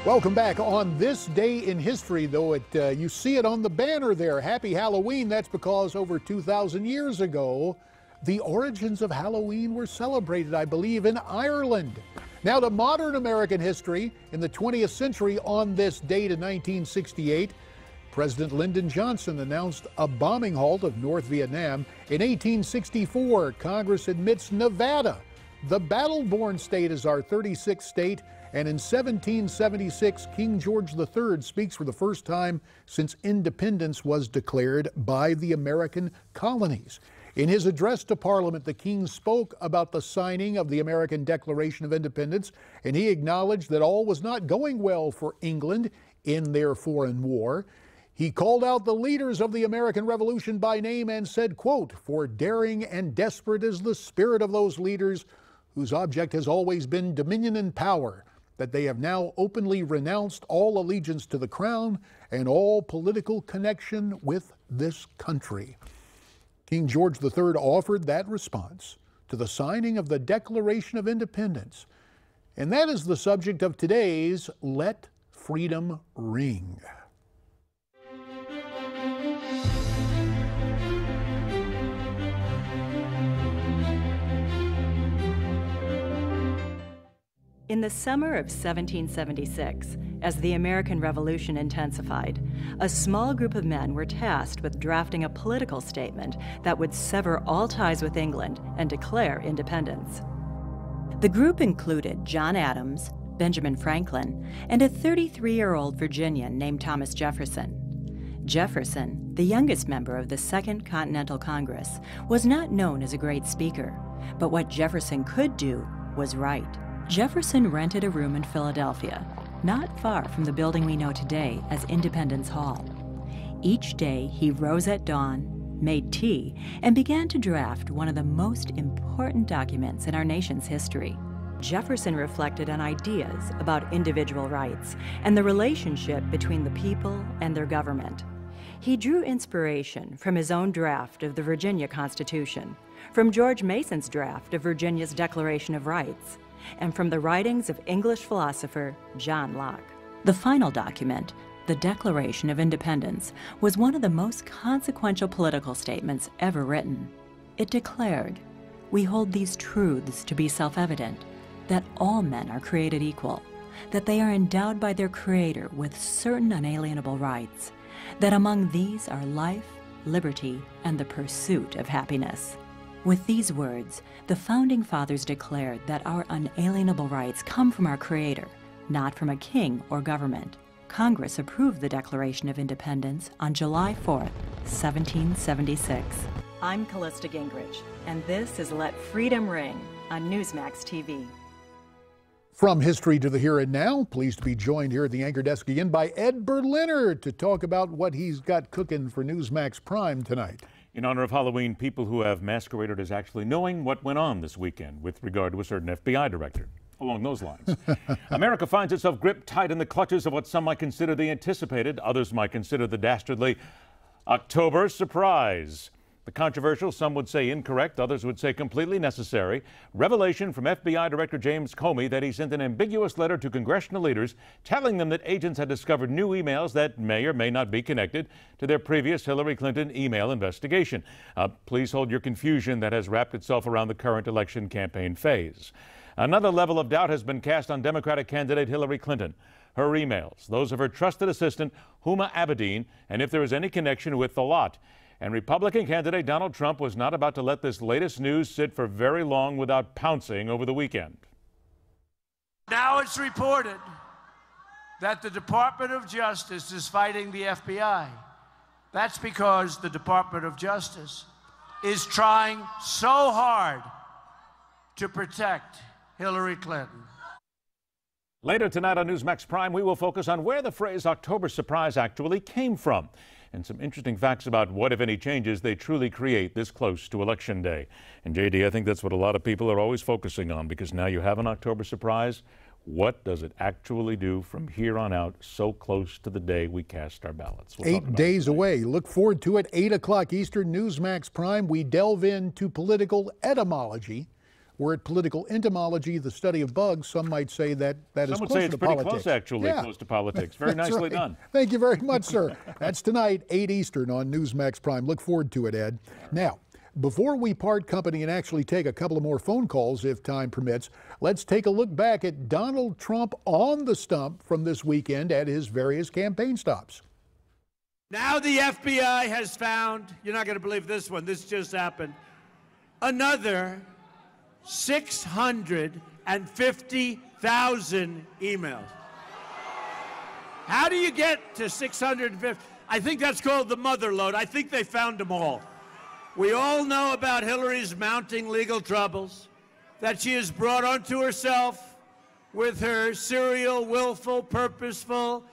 Welcome back. On this day in history, though, you see it on the banner there, Happy Halloween. That's because over 2,000 years ago, the origins of Halloween were celebrated, I believe, in Ireland. Now to modern American history. In the 20th century, on this date in 1968, President Lyndon Johnson announced a bombing halt of North Vietnam. In 1864, Congress admits Nevada, the battle-born state, as our 36th state. And in 1776, King George III speaks for the first time since independence was declared by the American colonies. In his address to Parliament, the King spoke about the signing of the American Declaration of Independence, and he acknowledged that all was not going well for England in their foreign war. He called out the leaders of the American Revolution by name and said, quote, "For daring and desperate is the spirit of those leaders whose object has always been dominion and power, that they have now openly renounced all allegiance to the crown and all political connection with this country." King George III offered that response to the signing of the Declaration of Independence. And that is the subject of today's Let Freedom Ring. In the summer of 1776, as the American Revolution intensified, a small group of men were tasked with drafting a political statement that would sever all ties with England and declare independence. The group included John Adams, Benjamin Franklin, and a 33-year-old Virginian named Thomas Jefferson. Jefferson, the youngest member of the Second Continental Congress, was not known as a great speaker, but what Jefferson could do was write. Jefferson rented a room in Philadelphia, not far from the building we know today as Independence Hall. Each day, he rose at dawn, made tea, and began to draft one of the most important documents in our nation's history. Jefferson reflected on ideas about individual rights and the relationship between the people and their government. He drew inspiration from his own draft of the Virginia Constitution, from George Mason's draft of Virginia's Declaration of Rights, and from the writings of English philosopher John Locke. The final document, the Declaration of Independence, was one of the most consequential political statements ever written. It declared, "We hold these truths to be self-evident, that all men are created equal, that they are endowed by their Creator with certain unalienable rights, that among these are life, liberty, and the pursuit of happiness." With these words, the Founding Fathers declared that our unalienable rights come from our Creator, not from a king or government. Congress approved the Declaration of Independence on July 4th, 1776. I'm Callista Gingrich, and this is Let Freedom Ring on Newsmax TV. From history to the here and now, pleased to be joined here at the anchor desk again by Ed Berliner to talk about what he's got cooking for Newsmax Prime tonight. In honor of Halloween, people who have masqueraded as actually knowing what went on this weekend with regard to a certain FBI director. Along those lines, America finds itself gripped tight in the clutches of what some might consider the anticipated, others might consider the dastardly October surprise. The controversial, some would say incorrect, others would say completely necessary, revelation from FBI Director James Comey that he sent an ambiguous letter to congressional leaders telling them that agents had discovered new emails that may or may not be connected to their previous Hillary Clinton email investigation. Please hold your confusion that has wrapped itself around the current election campaign phase. Another level of doubt has been cast on Democratic candidate Hillary Clinton. Her emails, those of her trusted assistant, Huma Abedin, and if there is any connection with the lot. And Republican candidate Donald Trump was not about to let this latest news sit for very long without pouncing over the weekend. Now it's reported that the Department of Justice is fighting the FBI. That's because the Department of Justice is trying so hard to protect Hillary Clinton. Later tonight on Newsmax Prime, we will focus on where the phrase October surprise actually came from, and some interesting facts about what, if any, changes they truly create this close to Election Day. And JD, I think that's what a lot of people are always focusing on, because now you have an October surprise. What does it actually do from here on out, so close to the day we cast our ballots? We'll 8 days away. Look forward to it. 8 o'clock Eastern, Newsmax Prime. We delve into political etymology Were it political entomology, the study of bugs, some might say that is Some would closer say it's to pretty politics. close, actually, Yeah. close to politics. Very That's nicely right. done. Thank you very much, sir. That's tonight, 8 Eastern on Newsmax Prime. Look forward to it, Ed. Now, before we part company and actually take a couple of more phone calls, if time permits, let's take a look back at Donald Trump on the stump from this weekend at his various campaign stops. Now the FBI has found, you're not going to believe this one, this just happened, another 650,000 emails. How do you get to 650? I think that's called the mother lode. I think they found them all. We all know about Hillary's mounting legal troubles that she has brought onto herself with her serial, willful, purposeful,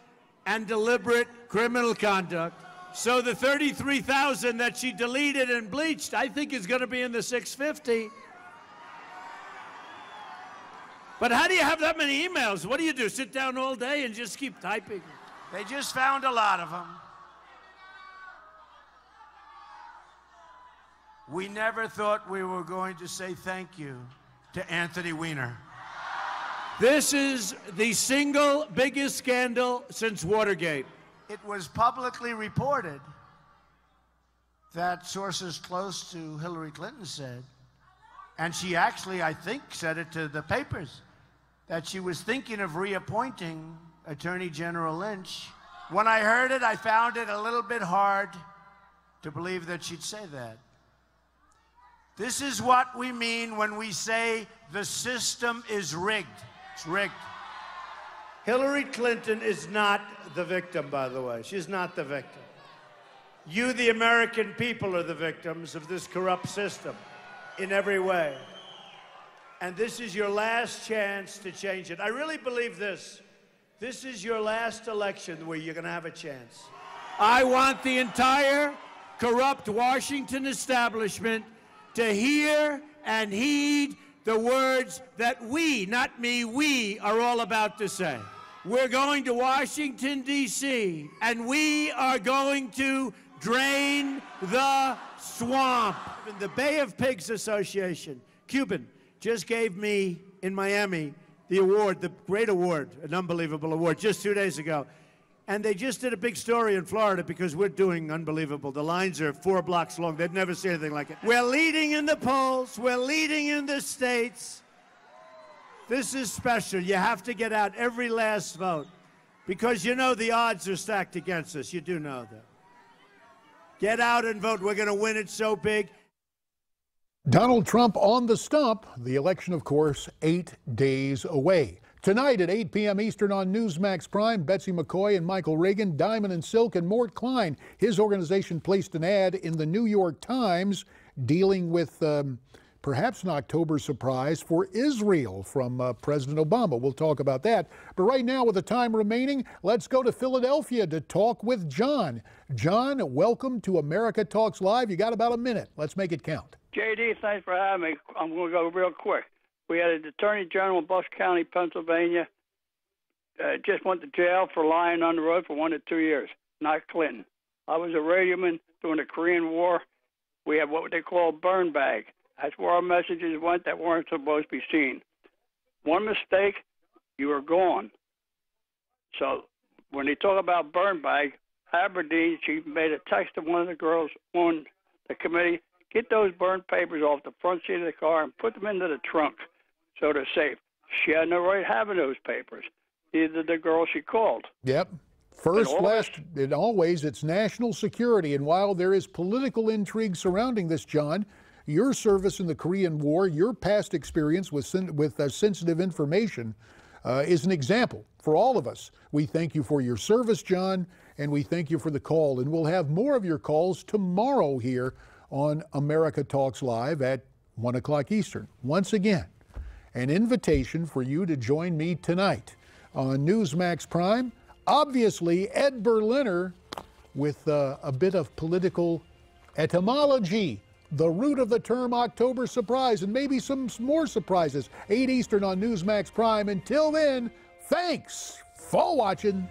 and deliberate criminal conduct. So the 33,000 that she deleted and bleached, I think is going to be in the 650. But how do you have that many emails? What do you do? Sit down all day and just keep typing? They just found a lot of them. We never thought we were going to say thank you to Anthony Weiner. This is the single biggest scandal since Watergate. It was publicly reported that sources close to Hillary Clinton said, and she actually, I think, said it to the papers, that she was thinking of reappointing Attorney General Lynch. When I heard it, I found it a little bit hard to believe that she'd say that. This is what we mean when we say the system is rigged. It's rigged. Hillary Clinton is not the victim, by the way. She's not the victim. You, the American people, are the victims of this corrupt system in every way. And this is your last chance to change it. I really believe this. This is your last election where you're going to have a chance. I want the entire corrupt Washington establishment to hear and heed the words that we, not me, we are all about to say. We're going to Washington, D.C., and we are going to drain the swamp. The Bay of Pigs Association, Cuban, just gave me, in Miami, the award, the great award, an unbelievable award, just 2 days ago. And they just did a big story in Florida because we're doing unbelievable. The lines are 4 blocks long. They've never seen anything like it. We're leading in the polls. We're leading in the states. This is special. You have to get out every last vote because you know the odds are stacked against us. You do know that. Get out and vote. We're going to win it so big. Donald Trump on the stump. The election, of course, 8 days away. Tonight at 8 p.m. Eastern on Newsmax Prime, Betsy McCoy and Michael Reagan, Diamond and Silk, and Mort Klein. His organization placed an ad in the New York Times dealing with perhaps an October surprise for Israel from President Obama. We'll talk about that. But right now, with the time remaining, let's go to Philadelphia to talk with John. John, welcome to America Talks Live. You got about a minute. Let's make it count. JD, thanks for having me. I'm going to go real quick. We had an attorney general in Bucks County, Pennsylvania, just went to jail for lying on the road for 1 to 2 years, not Clinton. I was a radioman during the Korean War. We had what they call a burn bag. That's where our messages went that weren't supposed to be seen. One mistake, you were gone. So when they talk about burn bag, Aberdeen, she made a text to one of the girls on the committee, get those burned papers off the front seat of the car and put them into the trunk so they're safe. She had no right having those papers, neither the girl she called. Yep. First, last, and always, it's national security. And while there is political intrigue surrounding this, John, your service in the Korean War, your past experience with sensitive information is an example for all of us. We thank you for your service, John, and we thank you for the call. And we'll have more of your calls tomorrow here on America Talks Live at 1 o'clock Eastern. Once again, an invitation for you to join me tonight on Newsmax Prime. Obviously, Ed Berliner with a bit of political etymology, the root of the term October surprise, and maybe some more surprises. 8 Eastern on Newsmax Prime. Until then, thanks for watching.